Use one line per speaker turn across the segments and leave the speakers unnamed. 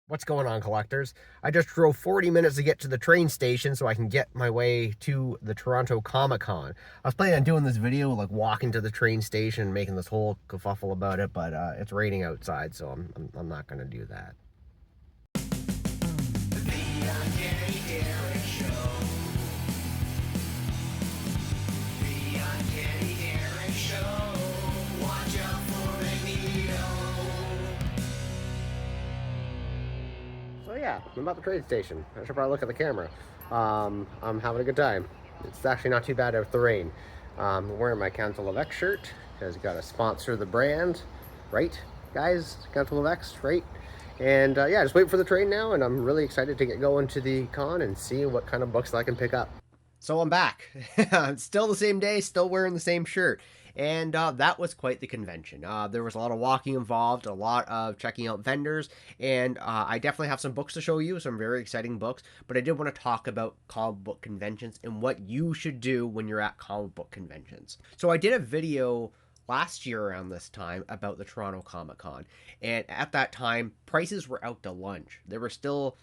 What's going on, collectors? I just drove 40 minutes to get to the train station so I can get my way to the Toronto ComicCon. I was planning on doing this video, like walking to the train station and making this whole kerfuffle about it, but it's raining outside, so I'm not going to do that. So yeah, I'm at the train station. I should probably look at the camera. I'm having a good time. It's actually not too bad with the rain. I'm wearing my Council of X shirt because you got to sponsor the brand, right, guys? Council of X, right? And yeah, just waiting for the train now, and I'm really excited to get going to the con and see what kind of books I can pick up. So I'm back. Still the same day, still wearing the same shirt. And that was quite the convention. There was a lot of walking involved, a lot of checking out vendors, and I definitely have some books to show you, some very exciting books. But I did want to talk about comic book conventions and what you should do when you're at comic book conventions. So I did a video last year around this time about the Toronto Comic Con, and at that time, prices were out to lunch. There were still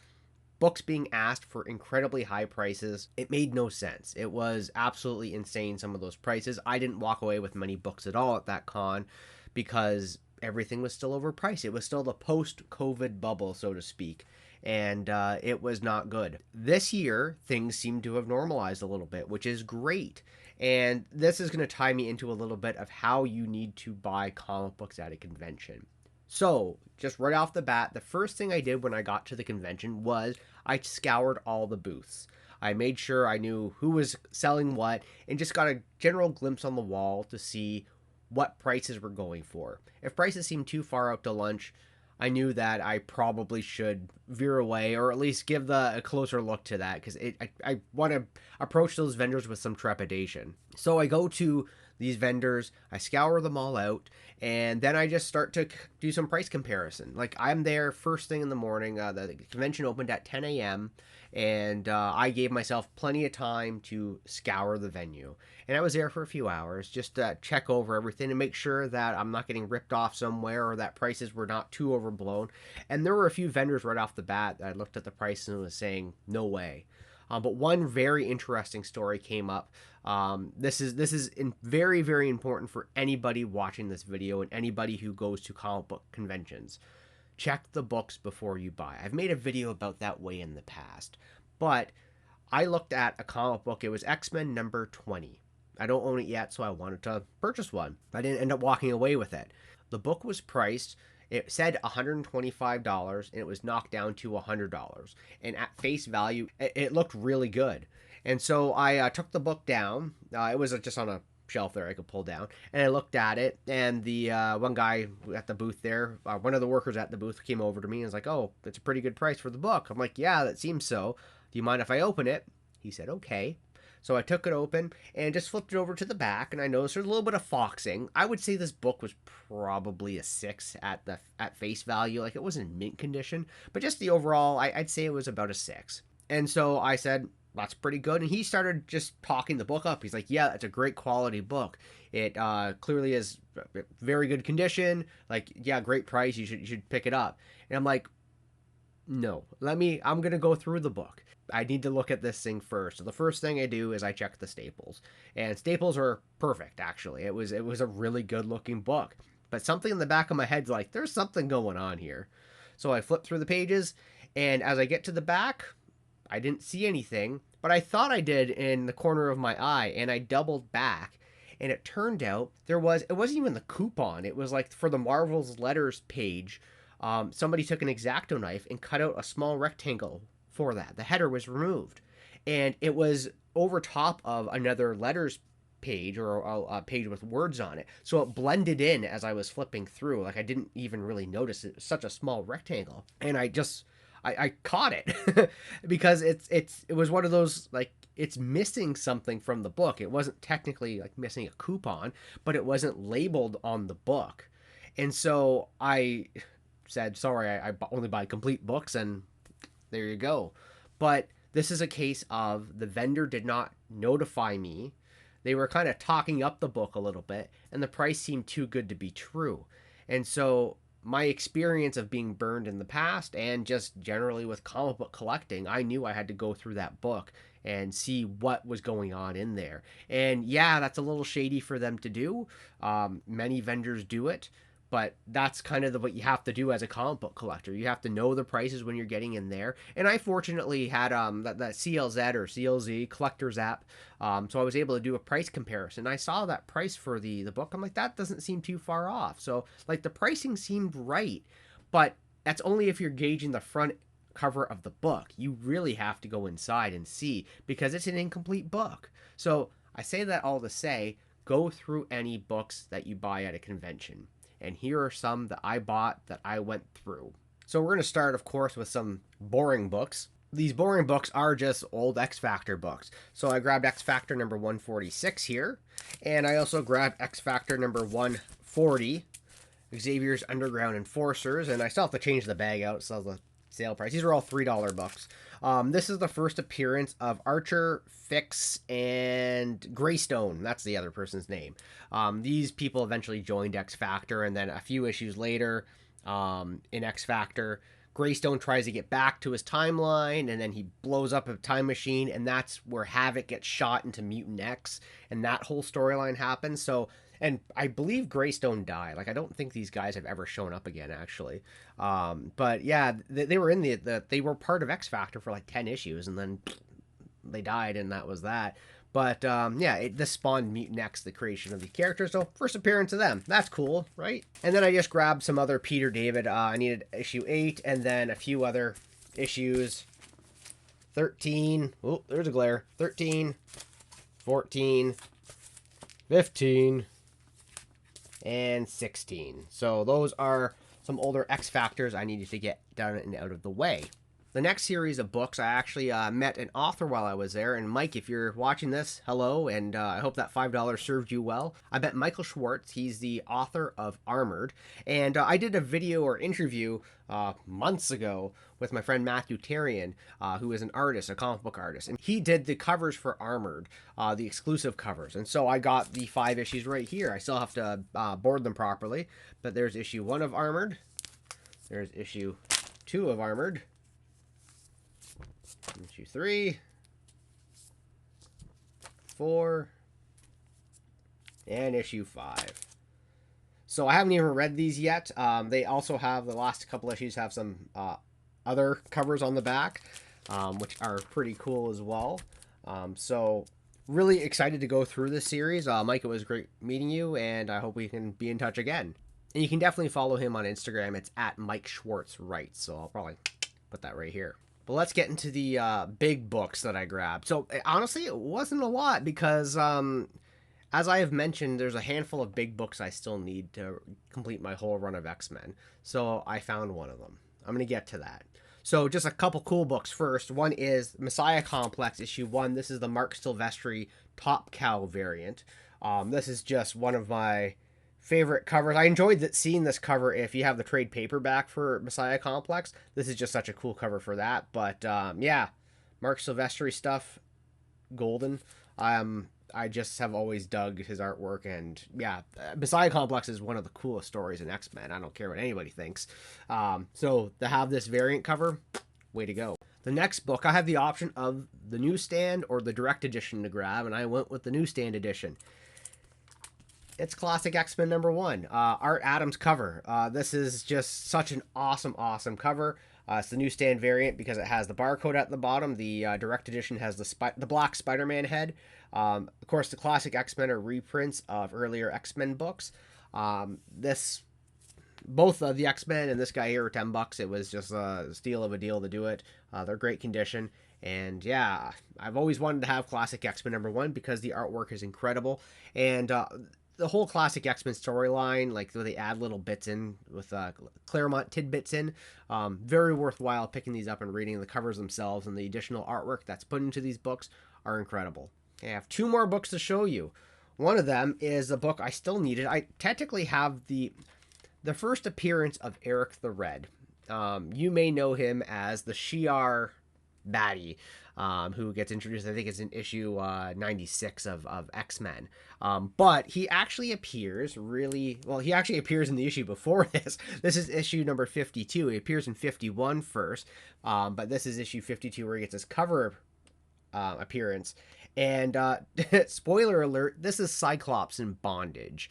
books being asked for incredibly high prices. It made no sense. It was absolutely insane, some of those prices. I didn't walk away with many books at all at that con because everything was still overpriced. It was still the post-COVID bubble, so to speak, and it was not good. This year, things seem to have normalized a little bit, which is great. And this is going to tie me into a little bit of how you need to buy comic books at a convention. So, just right off the bat, the first thing I did when I got to the convention was I scoured all the booths. I made sure I knew who was selling what and just got a general glimpse on the wall to see what prices were going for. If prices seemed too far out to lunch, I knew that I probably should veer away or at least give a closer look to that because I want to approach those vendors with some trepidation. So I go to these vendors, I scour them all out, and then I just start to do some price comparison. Like I'm there first thing in the morning. The convention opened at 10 a.m. and I gave myself plenty of time to scour the venue. And I was there for a few hours just to check over everything and make sure that I'm not getting ripped off somewhere or that prices were not too overblown. And there were a few vendors right off the bat that I looked at the price and was saying, no way. But one very interesting story came up. This is very, very important for anybody watching this video and anybody who goes to comic book conventions. Check the books before you buy. I've made a video about that way in the past, but I looked at a comic book. It was X-Men number 20. I don't own it yet, so I wanted to purchase one. I didn't end up walking away with it. The book was priced, it said $125 and it was knocked down to $100. And at face value, it looked really good. And so I took the book down. It was just on a shelf there I could pull down. And I looked at it, and the one guy at the booth there, one of the workers at the booth came over to me and was like, oh, that's a pretty good price for the book. I'm like, yeah, that seems so. Do you mind if I open it? He said, okay. So I took it open and just flipped it over to the back, and I noticed there's a little bit of foxing. I would say this book was probably a 6 at face value. Like, it wasn't in mint condition, but just the overall, I'd say it was about a 6. And so I said, that's pretty good. And he started just talking the book up. He's like, yeah, it's a great quality book. It clearly is very good condition. Like, yeah, great price. You should pick it up. And I'm like, no, I'm going to go through the book. I need to look at this thing first. So the first thing I do is I check the staples. And staples are perfect, actually. It was a really good looking book. But something in the back of my head's like, there's something going on here. So I flip through the pages, and as I get to the back, I didn't see anything, but I thought I did in the corner of my eye, and I doubled back, and it turned out it wasn't even the coupon. It was like for the Marvel's letters page. Somebody took an X-Acto knife and cut out a small rectangle for that. The header was removed, and it was over top of another letters page or a page with words on it. So it blended in as I was flipping through. Like I didn't even really notice it was such a small rectangle, and I caught it because it was one of those, like, it's missing something from the book. It wasn't technically like missing a coupon, but it wasn't labeled on the book. And so I said, sorry, I only buy complete books, and there you go. But this is a case of the vendor did not notify me. They were kind of talking up the book a little bit, and the price seemed too good to be true. And so my experience of being burned in the past and just generally with comic book collecting, I knew I had to go through that book and see what was going on in there. And yeah, that's a little shady for them to do. Many vendors do it, but that's kind of what you have to do as a comic book collector. You have to know the prices when you're getting in there. And I fortunately had that CLZ or CLZ collector's app, so I was able to do a price comparison. I saw that price for the book. I'm like, that doesn't seem too far off. So like the pricing seemed right, but that's only if you're gauging the front cover of the book. You really have to go inside and see, because it's an incomplete book. So I say that all to say, go through any books that you buy at a convention. And here are some that I bought that I went through. So we're going to start, of course, with some boring books. These boring books are just old X Factor books. So I grabbed X Factor number 146 here. And I also grabbed X Factor number 140, Xavier's Underground Enforcers. And I still have to change the bag out, so the sale price. These are all $3 books. This is the first appearance of Archer, Fix, and Greystone. That's the other person's name. These people eventually joined X Factor, and then a few issues later in X Factor, Greystone tries to get back to his timeline, and then he blows up a time machine, and that's where Havoc gets shot into Mutant X, and that whole storyline happens. So, and I believe Greystone died. Like, I don't think these guys have ever shown up again, actually. But yeah, they were in they were part of X Factor for like 10 issues, and then they died, and that was that. But yeah, this spawned Mutant X, the creation of the characters. So first appearance of them. That's cool, right? And then I just grabbed some other Peter David. I needed issue 8, and then a few other issues. 13. Oh, there's a glare. 13, 14, 15, and 16. So those are some older X Factors I needed to get done and out of the way. The next series of books, I actually met an author while I was there. And Mike, if you're watching this, hello, and I hope that $5 served you well. I met Michael Schwartz. He's the author of Armored. And I did a video or interview months ago with my friend Matthew Terrian, who is an artist, a comic book artist. And he did the covers for Armored, the exclusive covers. And so I got the 5 issues right here. I still have to board them properly. But there's issue 1 of Armored. There's issue 2 of Armored. Issue 3, 4, and issue 5. So I haven't even read these yet. They also have, the last couple issues have some other covers on the back, which are pretty cool as well. So really excited to go through this series. Mike, it was great meeting you, and I hope we can be in touch again. And you can definitely follow him on Instagram. It's at Mike Schwartz Writes. So I'll probably put that right here. But let's get into the big books that I grabbed. So honestly, it wasn't a lot because, as I have mentioned, there's a handful of big books I still need to complete my whole run of X-Men. So I found one of them. I'm going to get to that. So just a couple cool books first. One is Messiah Complex, issue 1. This is the Mark Silvestri Top Cow variant. This is just one of my favorite covers. I enjoyed seeing this cover. If you have the trade paperback for Messiah Complex, this is just such a cool cover for that. But yeah, Mark Silvestri stuff, golden. I just have always dug his artwork, and yeah, Messiah Complex is one of the coolest stories in X-Men. I don't care what anybody thinks. So to have this variant cover, way to go. The next book, I had the option of the newsstand or the direct edition to grab, and I went with the newsstand edition. It's Classic X-Men number 1, Art Adams cover. This is just such an awesome cover. It's the newsstand variant because it has the barcode at the bottom. The direct edition has the black Spider-Man head. Of course, the Classic X-Men are reprints of earlier X-Men books. Both of the X-Men and this guy here are $10. It was just a steal of a deal to do it. They're great condition. And yeah, I've always wanted to have Classic X-Men number 1 because the artwork is incredible. And the whole Classic X-Men storyline, like they add little bits in with Claremont tidbits in, very worthwhile picking these up and reading. The covers themselves and the additional artwork that's put into these books are incredible. I have 2 more books to show you. One of them is a book I still needed. I technically have the first appearance of Eric the Red. You may know him as the Shi'ar baddie, who gets introduced, I think it's in issue 96 of X-Men. But he actually appears he actually appears in the issue before this. This is issue number 52. He appears in 51 first, but this is issue 52 where he gets his cover appearance. And spoiler alert, this is Cyclops in bondage.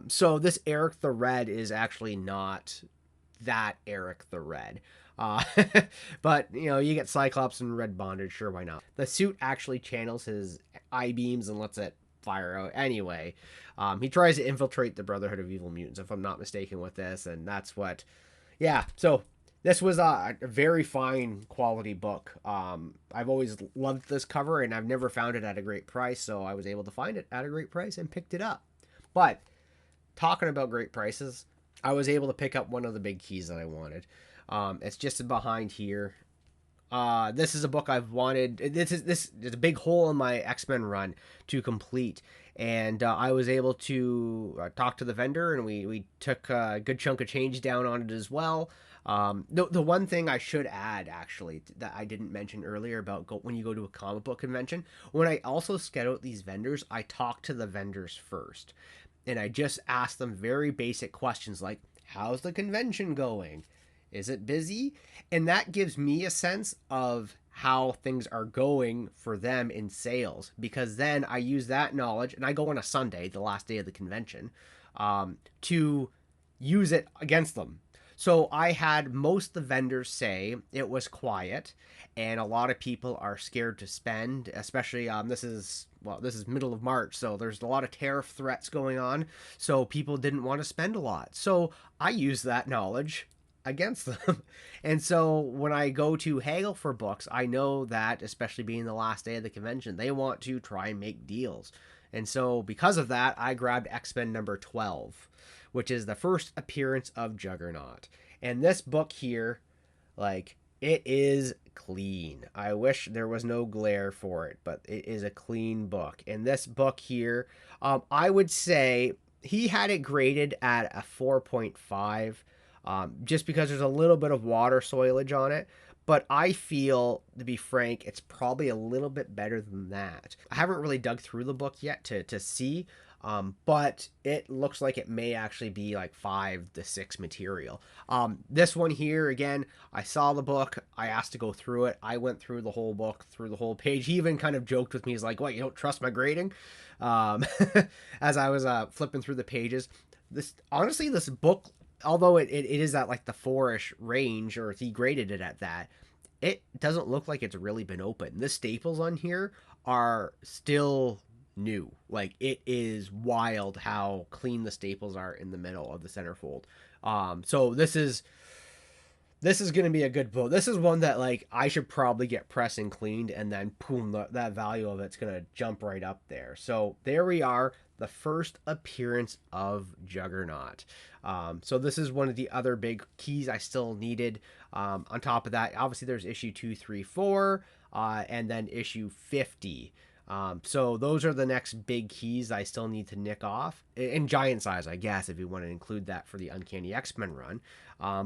So this Eric the Red is actually not that Eric the Red. But, you know, you get Cyclops in red bondage, sure, why not? The suit actually channels his I-beams and lets it fire out anyway. He tries to infiltrate the Brotherhood of Evil Mutants, if I'm not mistaken with this, and that's what... Yeah, so this was a very fine quality book. I've always loved this cover, and I've never found it at a great price, so I was able to find it at a great price and picked it up. But, talking about great prices, I was able to pick up one of the big keys that I wanted. It's just behind here. This is a book I've wanted. This is a big hole in my X-Men run to complete, and I was able to talk to the vendor, and we took a good chunk of change down on it as well. The one thing I should add, actually, that I didn't mention earlier about when you go to a comic book convention, when I also scout out these vendors, I talk to the vendors first, and I just ask them very basic questions like, how's the convention going? Is it busy? And that gives me a sense of how things are going for them in sales, because then I use that knowledge, and I go on a Sunday, the last day of the convention, to use it against them. So I had most of the vendors say it was quiet, and a lot of people are scared to spend, especially this is middle of March, so there's a lot of tariff threats going on, so people didn't want to spend a lot. So I use that knowledge against them. And so when I go to haggle for books, I know that, especially being the last day of the convention, they want to try and make deals. And so because of that, I grabbed X-Men number 12, which is the first appearance of Juggernaut. And this book here, like, it is clean. I wish there was no glare for it, but it is a clean book. And this book here, I would say he had it graded at a 4.5. Just because there's a little bit of water soilage on it. But I feel, to be frank, it's probably a little bit better than that. I haven't really dug through the book yet to see, but it looks like it may actually be like 5 to 6 material. This one here, again, I saw the book, I asked to go through it, I went through the whole book, through the whole page. He even kind of joked with me, he's like, what, you don't trust my grading? As I was flipping through the pages. Honestly, this book, although it is at like the 4-ish range, or if he graded it at that, it doesn't look like it's really been opened. The staples on here are still new. Like, it is wild how clean the staples are in the middle of the centerfold. So this is going to be a good book. This is one that, like, I should probably get pressed and cleaned, and then boom, that value of it's going to jump right up there. So there we are, the first appearance of Juggernaut. So this is one of the other big keys I still needed. On top of that, obviously there's issue 2, 3, 4, and then issue 50. So those are the next big keys I still need to nick off, in giant size, I guess, if you want to include that for the Uncanny X-Men run.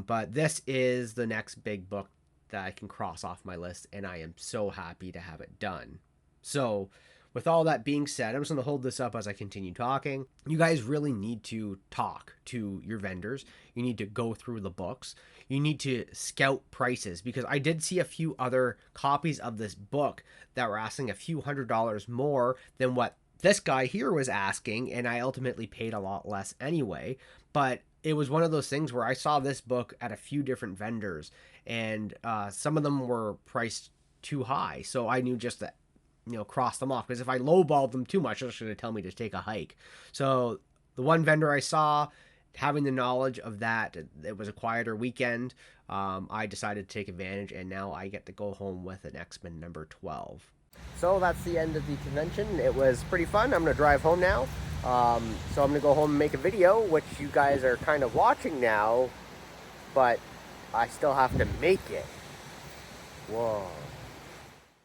But this is the next big book that I can cross off my list, and I am so happy to have it done. So with all that being said, I'm just going to hold this up as I continue talking. You guys really need to talk to your vendors. You need to go through the books. You need to scout prices, because I did see a few other copies of this book that were asking a few $100s more than what this guy here was asking, and I ultimately paid a lot less anyway. But it was one of those things where I saw this book at a few different vendors, and some of them were priced too high, so I knew just that, cross them off, because if I lowballed them too much, they're just going to tell me to take a hike. So the one vendor I saw, having the knowledge of that, it was a quieter weekend, I decided to take advantage, and now I get to go home with an X-Men number 12. So that's the end of the convention. It was pretty fun. I'm going to drive home now. So I'm going to go home and make a video, which you guys are kind of watching now, but I still have to make it. Whoa.